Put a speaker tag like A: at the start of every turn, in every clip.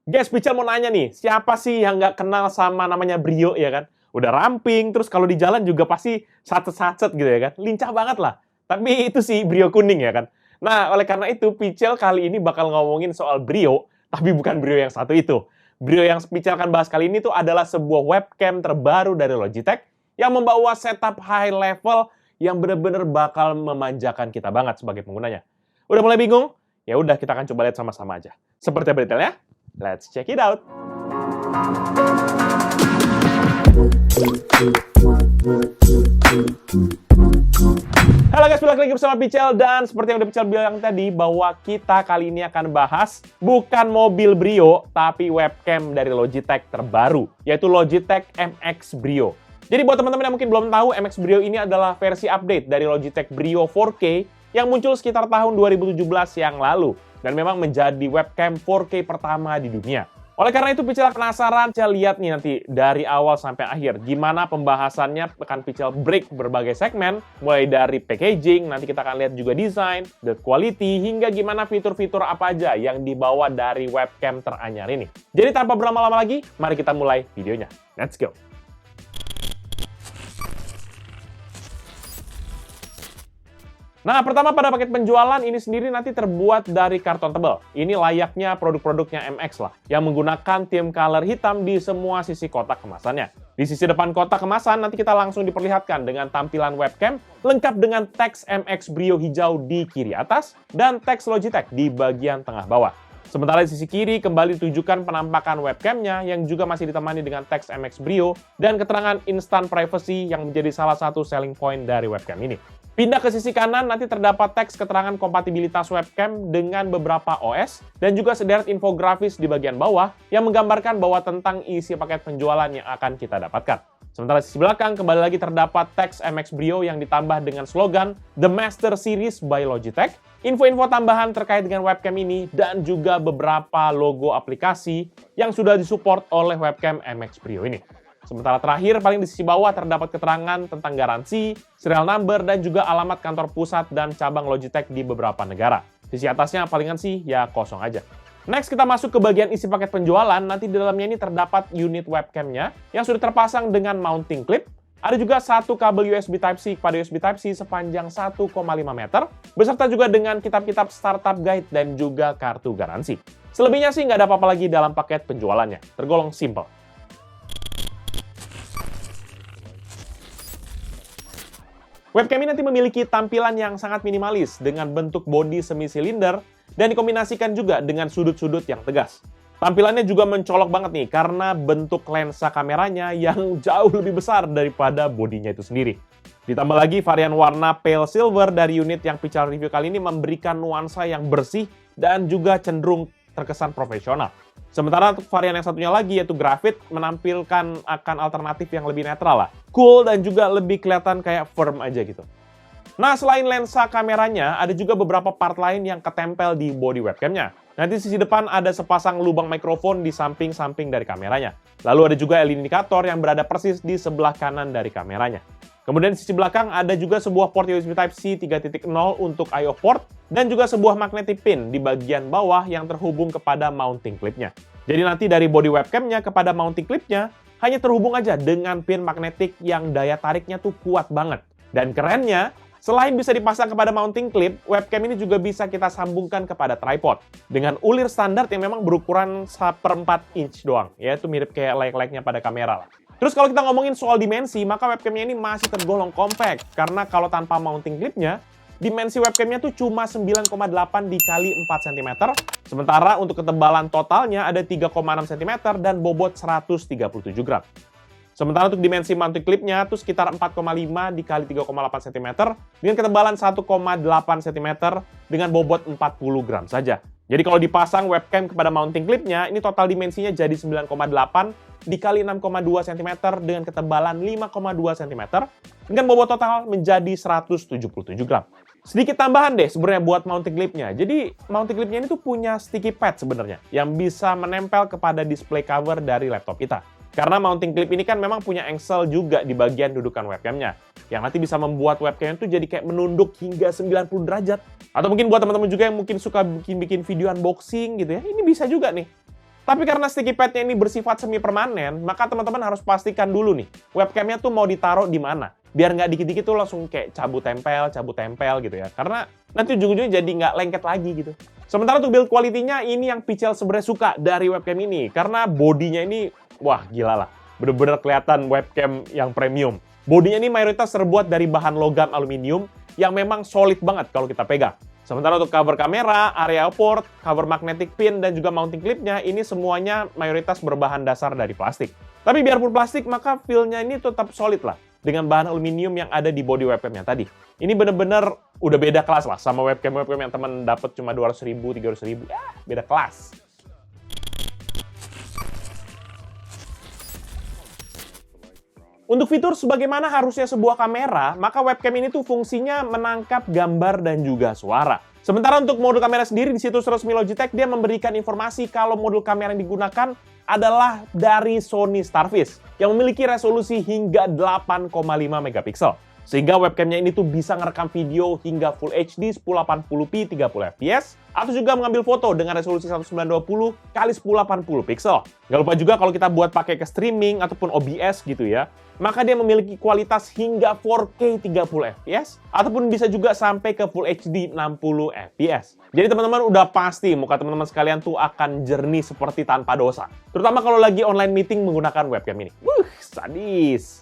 A: Guys, Pical mau nanya nih, siapa sih yang nggak kenal sama namanya Brio ya kan? Udah ramping, terus kalau di jalan juga pasti sacet-sacet gitu ya kan? Lincah banget lah. Tapi itu sih Brio kuning ya kan? Nah, oleh karena itu Pical kali ini bakal ngomongin soal Brio, tapi bukan Brio yang satu itu. Brio yang Pical akan bahas kali ini tuh adalah sebuah webcam terbaru dari Logitech yang membawa setup high level yang bener-bener bakal memanjakan kita banget sebagai penggunanya. Udah mulai bingung? Ya udah, kita akan coba lihat sama-sama aja. Seperti apa detailnya? Let's check it out. Halo guys, balik lagi bersama Pical, dan seperti yang udah Pical bilang tadi, bahwa kita kali ini akan bahas bukan mobil Brio, tapi webcam dari Logitech terbaru, yaitu Logitech MX Brio. Jadi buat teman-teman yang mungkin belum tahu, MX Brio ini adalah versi update dari Logitech Brio 4K yang muncul sekitar tahun 2017 yang lalu, dan memang menjadi webcam 4K pertama di dunia. Oleh karena itu, Pical penasaran, Pical lihat nih nanti dari awal sampai akhir, gimana pembahasannya akan Pical break berbagai segmen, mulai dari packaging, nanti kita akan lihat juga desain, build quality, hingga gimana fitur-fitur apa aja yang dibawa dari webcam teranyar ini. Jadi tanpa berlama-lama lagi, mari kita mulai videonya. Let's go! Nah, pertama pada paket penjualan ini sendiri nanti terbuat dari karton tebal. Ini layaknya produk-produknya MX lah, yang menggunakan tint color hitam di semua sisi kotak kemasannya. Di sisi depan kotak kemasan nanti kita langsung diperlihatkan dengan tampilan webcam lengkap dengan teks MX Brio hijau di kiri atas dan teks Logitech di bagian tengah bawah. Sementara di sisi kiri kembali ditujukan penampakan webcamnya yang juga masih ditemani dengan teks MX Brio dan keterangan instant privacy yang menjadi salah satu selling point dari webcam ini. Pindah ke sisi kanan, nanti terdapat teks keterangan kompatibilitas webcam dengan beberapa OS dan juga sederet infografis di bagian bawah yang menggambarkan bahwa tentang isi paket penjualan yang akan kita dapatkan. Sementara di sisi belakang, kembali lagi terdapat teks MX Brio yang ditambah dengan slogan The Master Series by Logitech, info-info tambahan terkait dengan webcam ini, dan juga beberapa logo aplikasi yang sudah disupport oleh webcam MX Brio ini. Sementara terakhir, paling di sisi bawah terdapat keterangan tentang garansi, serial number, dan juga alamat kantor pusat dan cabang Logitech di beberapa negara. Sisi atasnya palingan sih ya kosong aja. Next, kita masuk ke bagian isi paket penjualan. Nanti di dalamnya ini terdapat unit webcamnya yang sudah terpasang dengan mounting clip. Ada juga satu kabel USB Type-C kepada USB Type-C sepanjang 1,5 meter, beserta juga dengan kitab-kitab startup guide dan juga kartu garansi. Selebihnya sih nggak ada apa-apa lagi dalam paket penjualannya, tergolong simple. Webcam ini nanti memiliki tampilan yang sangat minimalis dengan bentuk bodi semi-silinder dan dikombinasikan juga dengan sudut-sudut yang tegas. Tampilannya juga mencolok banget nih karena bentuk lensa kameranya yang jauh lebih besar daripada bodinya itu sendiri. Ditambah lagi varian warna pale silver dari unit yang Pical review kali ini memberikan nuansa yang bersih dan juga cenderung terkesan profesional. Sementara untuk varian yang satunya lagi yaitu Graphite menampilkan akan alternatif yang lebih netral lah. Cool dan juga lebih kelihatan kayak firm aja gitu. Nah, selain lensa kameranya, ada juga beberapa part lain yang ketempel di body webcamnya. Nanti sisi depan ada sepasang lubang mikrofon di samping-samping dari kameranya. Lalu ada juga LED indikator yang berada persis di sebelah kanan dari kameranya. Kemudian di sisi belakang ada juga sebuah port USB Type-C 3.0 untuk I/O port dan juga sebuah magnetic pin di bagian bawah yang terhubung kepada mounting clipnya. Jadi nanti dari body webcamnya kepada mounting clipnya hanya terhubung aja dengan pin magnetik yang daya tariknya tuh kuat banget. Dan kerennya, selain bisa dipasang kepada mounting clip, webcam ini juga bisa kita sambungkan kepada tripod dengan ulir standar yang memang berukuran 1/4 inch doang, yaitu mirip kayak layaknya pada kamera lah. Terus kalau kita ngomongin soal dimensi, maka webcamnya ini masih tergolong compact karena kalau tanpa mounting clipnya, dimensi webcamnya tuh cuma 9,8 dikali 4 cm, sementara untuk ketebalan totalnya ada 3,6 cm dan bobot 137 gram. Sementara untuk dimensi mounting clipnya tuh sekitar 4,5 dikali 3,8 cm dengan ketebalan 1,8 cm dengan bobot 40 gram saja. Jadi kalau dipasang webcam kepada mounting clipnya, ini total dimensinya jadi 9,8 dikali 6,2 cm dengan ketebalan 5,2 cm dengan bobot total menjadi 177 gram. Sedikit tambahan deh sebenarnya buat mounting clipnya. Jadi mounting clipnya ini tuh punya sticky pad sebenarnya yang bisa menempel kepada display cover dari laptop kita. Karena mounting clip ini kan memang punya engsel juga di bagian dudukan webcamnya, yang nanti bisa membuat webcam itu jadi kayak menunduk hingga 90 derajat. Atau mungkin buat teman-teman juga yang mungkin suka bikin video unboxing gitu ya, ini bisa juga nih. Tapi karena sticky pad-nya ini bersifat semi permanen, maka teman-teman harus pastikan dulu nih, webcamnya tuh mau ditaruh di mana. Biar nggak dikit-dikit tuh langsung kayak cabut tempel gitu ya. Karena nanti ujung-ujungnya jadi nggak lengket lagi gitu. Sementara untuk build quality-nya, ini yang Pichel sebenarnya suka dari webcam ini. Karena bodinya ini, wah gila lah. Bener-bener kelihatan webcam yang premium. Bodinya ini mayoritas terbuat dari bahan logam aluminium yang memang solid banget kalau kita pegang. Sementara untuk cover kamera, area port, cover magnetic pin, dan juga mounting clipnya, ini semuanya mayoritas berbahan dasar dari plastik. Tapi biarpun plastik, maka feel-nya ini tetap solid lah, dengan bahan aluminium yang ada di body webcamnya tadi. Ini bener-bener udah beda kelas lah, sama webcam-webcam yang teman dapat cuma 200.000, 300.000, ya beda kelas. Untuk fitur sebagaimana harusnya sebuah kamera, maka webcam ini tuh fungsinya menangkap gambar dan juga suara. Sementara untuk modul kamera sendiri di situs resmi Logitech, dia memberikan informasi kalau modul kamera yang digunakan adalah dari Sony Starfish yang memiliki resolusi hingga 8,5 megapiksel. Sehingga webcamnya ini tuh bisa ngerekam video hingga Full HD 1080p 30 fps atau juga mengambil foto dengan resolusi 1920 x 1080 pixel. Nggak lupa juga kalau kita buat pakai ke streaming ataupun OBS gitu ya, maka dia memiliki kualitas hingga 4K 30 fps ataupun bisa juga sampai ke Full HD 60 fps. Jadi teman-teman udah pasti muka teman-teman sekalian tuh akan jernih seperti tanpa dosa. Terutama kalau lagi online meeting menggunakan webcam ini. Sadis.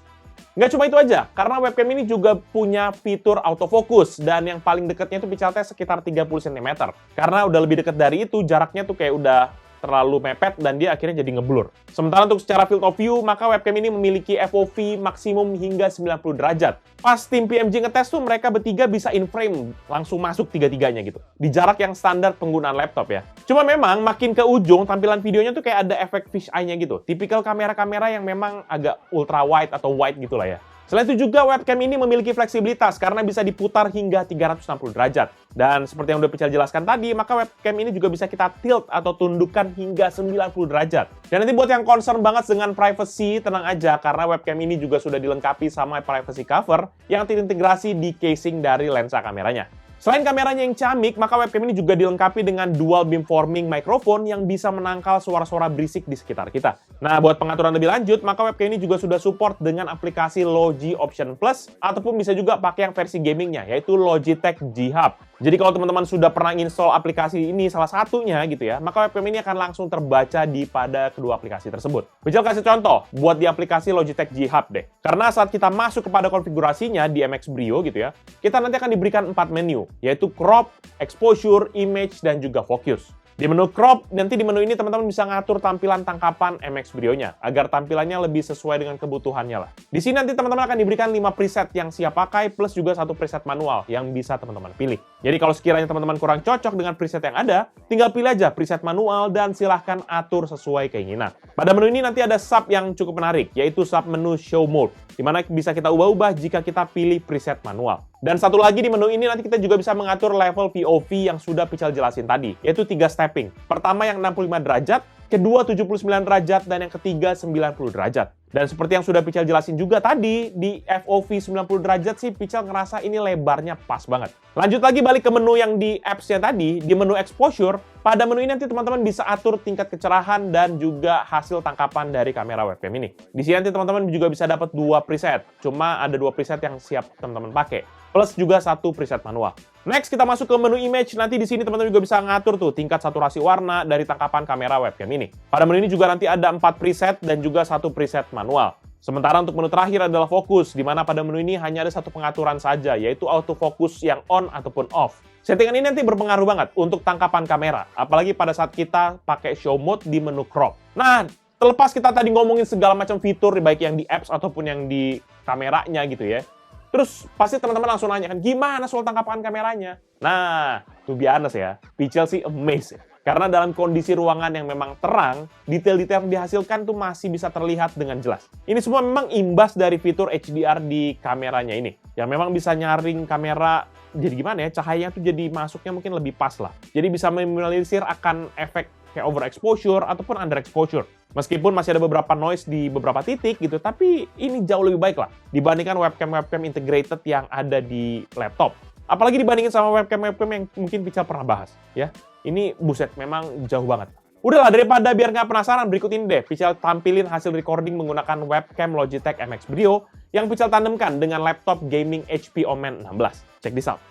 A: Nggak cuma itu aja, karena webcam ini juga punya fitur autofocus, dan yang paling dekatnya itu pixelnya sekitar 30 cm. Karena udah lebih dekat dari itu, jaraknya tuh kayak udah terlalu mepet dan dia akhirnya jadi ngeblur. Sementara untuk secara field of view, maka webcam ini memiliki FOV maksimum hingga 90 derajat. Pas tim PMG ngetes tuh mereka bertiga bisa in frame, langsung masuk tiga-tiganya gitu. Di jarak yang standar penggunaan laptop ya. Cuma memang makin ke ujung tampilan videonya tuh kayak ada efek fish eye-nya gitu. Tipikal kamera-kamera yang memang agak ultra wide atau wide gitu lah ya. Selain itu juga webcam ini memiliki fleksibilitas karena bisa diputar hingga 360 derajat. Dan seperti yang udah Pichel jelaskan tadi, maka webcam ini juga bisa kita tilt atau tundukkan hingga 90 derajat. Dan nanti buat yang concern banget dengan privacy, tenang aja karena webcam ini juga sudah dilengkapi sama privacy cover yang terintegrasi di casing dari lensa kameranya. Selain kameranya yang ciamik, maka webcam ini juga dilengkapi dengan dual beamforming microphone yang bisa menangkal suara-suara berisik di sekitar kita. Nah, buat pengaturan lebih lanjut, maka webcam ini juga sudah support dengan aplikasi Logi Option Plus, ataupun bisa juga pakai yang versi gamingnya, yaitu Logitech G Hub. Jadi kalau teman-teman sudah pernah install aplikasi ini salah satunya gitu ya, maka webcam ini akan langsung terbaca pada kedua aplikasi tersebut. Pichel kasih contoh buat di aplikasi Logitech G Hub deh. Karena saat kita masuk kepada konfigurasinya di MX Brio gitu ya, kita nanti akan diberikan 4 menu, yaitu crop, exposure, image, dan juga focus. Di menu crop, nanti di menu ini teman-teman bisa ngatur tampilan tangkapan MX Brio-nya agar tampilannya lebih sesuai dengan kebutuhannya lah. Di sini nanti teman-teman akan diberikan 5 preset yang siap pakai plus juga 1 preset manual yang bisa teman-teman pilih. Jadi kalau sekiranya teman-teman kurang cocok dengan preset yang ada, tinggal pilih aja preset manual dan silahkan atur sesuai keinginan. Pada menu ini nanti ada sub yang cukup menarik, yaitu sub menu Show Mode, di mana bisa kita ubah-ubah jika kita pilih preset manual. Dan satu lagi di menu ini nanti kita juga bisa mengatur level POV yang sudah Pichel jelasin tadi, yaitu 3 stepping. Pertama yang 65 derajat, kedua 79 derajat, dan yang ketiga 90 derajat. Dan seperti yang sudah Pichel jelasin juga tadi, di FOV 90 derajat sih Pichel ngerasa ini lebarnya pas banget. Lanjut lagi balik ke menu yang di apps-nya tadi, di menu exposure, pada menu ini nanti teman-teman bisa atur tingkat kecerahan dan juga hasil tangkapan dari kamera webcam ini. Di sini nanti teman-teman juga bisa dapat 2 preset, cuma ada 2 preset yang siap teman-teman pakai. Plus juga 1 preset manual. Next, kita masuk ke menu image. Nanti di sini teman-teman juga bisa ngatur tuh tingkat saturasi warna dari tangkapan kamera webcam ini. Pada menu ini juga nanti ada 4 preset dan juga 1 preset manual. Sementara untuk menu terakhir adalah fokus, di mana pada menu ini hanya ada 1 pengaturan saja, yaitu autofocus yang on ataupun off. Settingan ini nanti berpengaruh banget untuk tangkapan kamera, apalagi pada saat kita pakai show mode di menu crop. Nah, terlepas kita tadi ngomongin segala macam fitur, baik yang di apps ataupun yang di kameranya gitu ya. Terus pasti teman-teman langsung nanya kan, gimana soal tangkapan kameranya? Nah, to be honest ya, Pichel sih amazed. Karena dalam kondisi ruangan yang memang terang, detail-detail yang dihasilkan tuh masih bisa terlihat dengan jelas. Ini semua memang imbas dari fitur HDR di kameranya ini. Yang memang bisa nyaring kamera, jadi gimana ya, cahayanya tuh jadi masuknya mungkin lebih pas lah. Jadi bisa meminimalisir akan efek kayak overexposure ataupun underexposure. Meskipun masih ada beberapa noise di beberapa titik gitu, tapi ini jauh lebih baik lah dibandingkan webcam-webcam integrated yang ada di laptop. Apalagi dibandingin sama webcam-webcam yang mungkin Pichel pernah bahas, ya. Ini buset, memang jauh banget. Udahlah, daripada biar nggak penasaran, berikut ini deh Pichel tampilin hasil recording menggunakan webcam Logitech MX Brio yang Pichel tandemkan dengan laptop gaming HP Omen 16. Check this out.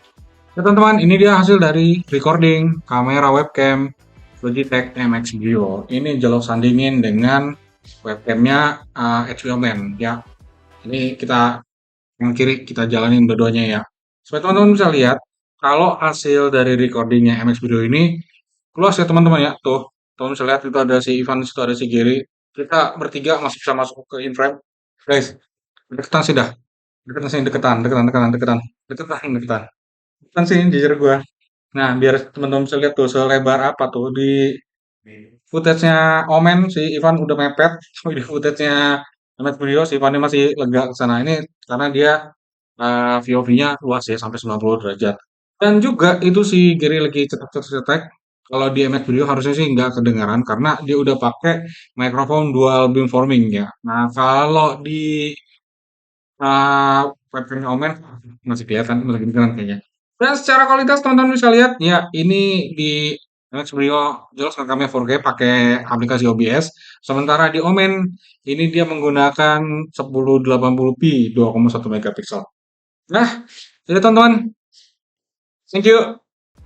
B: Ya teman-teman, ini dia hasil dari recording kamera webcam Logitech MX Brio. Ini jelok sandingin dengan webcamnya HP Omen ya. Ini kita yang kiri kita jalanin dua-duanya ya. Supaya teman-teman bisa lihat kalau hasil dari recordingnya MX Brio ini luas ya teman-teman ya. Tuh, teman bisa lihat itu ada si Ivan, situ ada si Gary. Kita bertiga bisa masuk ke in frame. Guys, deketan sih dah. Deketan sih, deketan. Deketan sih jujur gua. Nah, biar teman-teman bisa lihat tuh selebar apa tuh di footage-nya Omen si Ivan udah mepet, di footage-nya MX Brio si Ivan masih lega ke sana. Ini karena dia VOV-nya luas ya sampai 90 derajat. Dan juga itu si Gary lagi cetek. Kalau di MX Video harusnya sih nggak kedengaran karena dia udah pakai mikrofon dual beamforming ya. Nah kalau di webcam Omen masih kelihatan, masih kedengaran kayaknya. Dan secara kualitas teman-teman bisa lihat ya ini di MX Video jelas rekamnya 4K pakai aplikasi OBS. Sementara di Omen ini dia menggunakan 1080p 2,1 megapiksel. Nah, jadi teman-teman, thank you.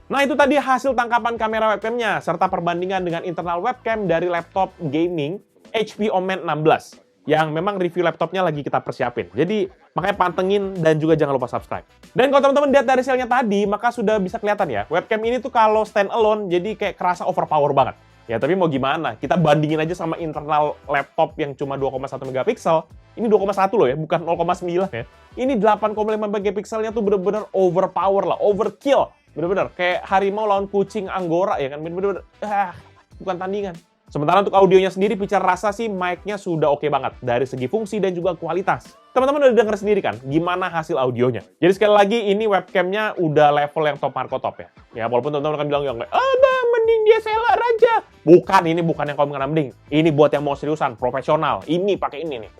A: Nah, itu tadi hasil tangkapan kamera webcamnya, serta perbandingan dengan internal webcam dari laptop gaming HP Omen 16, yang memang review laptopnya lagi kita persiapin. Jadi, makanya pantengin dan juga jangan lupa subscribe. Dan kalau teman-teman lihat dari hasilnya tadi, maka sudah bisa kelihatan ya, webcam ini tuh kalau stand alone, jadi kayak kerasa overpower banget. Ya, tapi mau gimana? Kita bandingin aja sama internal laptop yang cuma 2,1 megapiksel. Ini 2,1 loh ya, bukan 0,9 ya. Ini 8,5 megapikselnya tuh bener-bener overpower lah, overkill. Bener-bener kayak harimau lawan kucing anggora ya kan, bener-bener bukan tandingan. Sementara untuk audionya sendiri, Pichel rasa sih mic-nya sudah oke banget dari segi fungsi dan juga kualitas. Teman-teman udah denger sendiri kan gimana hasil audionya. Jadi sekali lagi ini webcamnya udah level yang top Marco top ya. Ya walaupun teman-teman akan bilang yang mending DSLR aja. Bukan, ini bukan yang kamu mengenai mending. Ini buat yang mau seriusan, profesional. Ini pakai ini nih.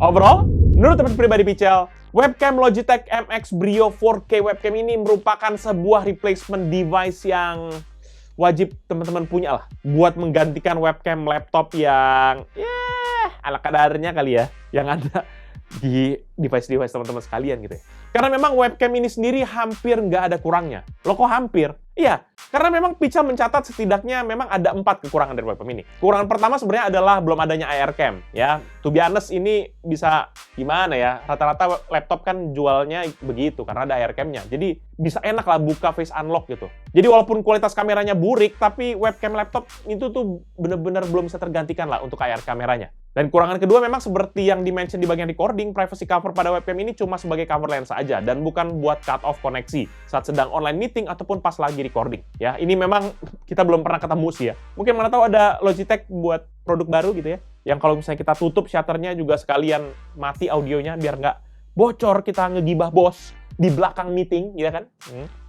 A: Overall, menurut teman pribadi Pichel, webcam Logitech MX Brio 4K webcam ini merupakan sebuah replacement device yang wajib teman-teman punya lah buat menggantikan webcam laptop yang ala kadarnya kali ya, yang ada di device-device teman-teman sekalian gitu ya. Karena memang webcam ini sendiri hampir nggak ada kurangnya. Loh kok hampir? Iya, karena memang Pichel mencatat setidaknya memang ada 4 kekurangan dari webcam ini. Kekurangan pertama sebenarnya adalah belum adanya AR cam ya. To be honest ini bisa gimana ya? Rata-rata laptop kan jualnya begitu karena ada AR cam-nya. Jadi bisa enak lah buka face unlock gitu. Jadi walaupun kualitas kameranya burik, tapi webcam laptop itu tuh bener-bener belum bisa tergantikan lah untuk AR kameranya. Dan kekurangan kedua memang seperti yang di-mention di bagian recording, privacy cover pada webcam ini cuma sebagai cover lensa aja dan bukan buat cut off koneksi saat sedang online meeting ataupun pas lagi recording. Ya, ini memang kita belum pernah ketemu sih ya. Mungkin mana tahu ada Logitech buat produk baru gitu ya. Yang kalau misalnya kita tutup shutternya juga sekalian mati audionya biar nggak bocor kita ngegibah bos di belakang meeting, gitu kan?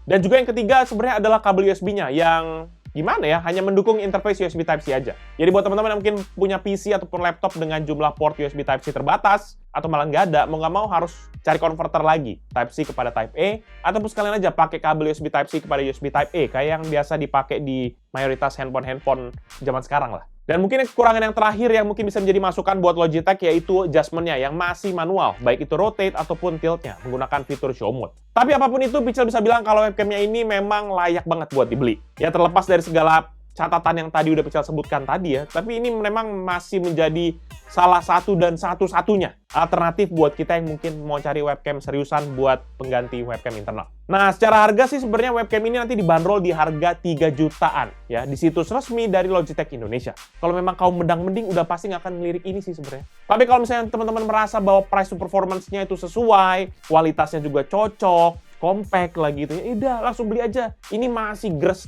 A: Dan juga yang ketiga sebenarnya adalah kabel USB-nya yang gimana ya, hanya mendukung interface USB Type-C aja. Jadi buat teman-teman yang mungkin punya PC ataupun laptop dengan jumlah port USB Type-C terbatas, atau malah nggak ada, mau nggak mau harus cari converter lagi, Type-C kepada Type-A, ataupun sekalian aja pakai kabel USB Type-C kepada USB Type-A, kayak yang biasa dipakai di mayoritas handphone zaman sekarang lah. Dan mungkin kekurangan yang terakhir yang mungkin bisa menjadi masukan buat Logitech yaitu adjustment-nya yang masih manual, baik itu rotate ataupun tilt-nya menggunakan fitur show mode. Tapi apapun itu, Pichel bisa bilang kalau webcamnya ini memang layak banget buat dibeli. Ya terlepas dari segala catatan yang tadi udah Pichel sebutkan tadi ya, tapi ini memang masih menjadi salah satu dan satu-satunya alternatif buat kita yang mungkin mau cari webcam seriusan buat pengganti webcam internal. Nah, secara harga sih sebenarnya webcam ini nanti dibanderol di harga 3 jutaan ya di situs resmi dari Logitech Indonesia. Kalau memang kaum mendang-mending udah pasti nggak akan ngelirik ini sih sebenarnya. Tapi kalau misalnya teman-teman merasa bahwa price to performance-nya itu sesuai, kualitasnya juga cocok, compact lagi gitu ya, udah langsung beli aja. Ini masih gres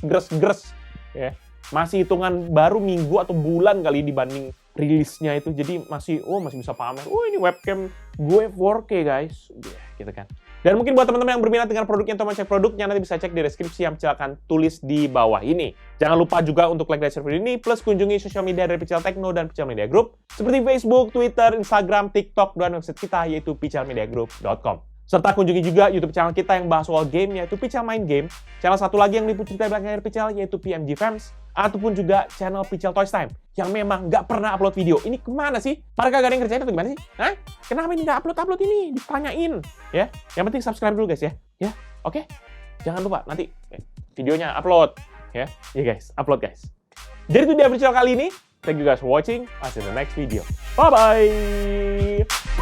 A: ya. Masih hitungan baru minggu atau bulan kali dibanding rilisnya itu. Jadi masih bisa pamer. Ini webcam gue 4K guys. Gitu kan. Dan mungkin buat teman-teman yang berminat dengan produknya atau mau cek produknya, nanti bisa cek di deskripsi yang silakan tulis di bawah ini. Jangan lupa juga untuk like dan share video ini, plus kunjungi sosial media dari Pichel Techno dan Pichel Media Group, seperti Facebook, Twitter, Instagram, TikTok, dan website kita yaitu pichelmediagroup.com. Serta kunjungi juga YouTube channel kita yang bahas soal game, yaitu Pichel Main Game. Channel satu lagi yang liput cerita belakang dari Pichel, yaitu PMG Fams. Ataupun juga channel Pichel Toys Time, yang memang nggak pernah upload video. Ini kemana sih? Para kagak ada yang ngerjain atau gimana sih? Hah? Kenapa ini nggak upload ini? Ditanyain. Ya, yang penting subscribe dulu guys ya. Ya, oke? Jangan lupa, nanti videonya upload. Ya guys, upload guys. Jadi itu dia Pichel kali ini. Thank you guys for watching. I'll see you in the next video. Bye-bye!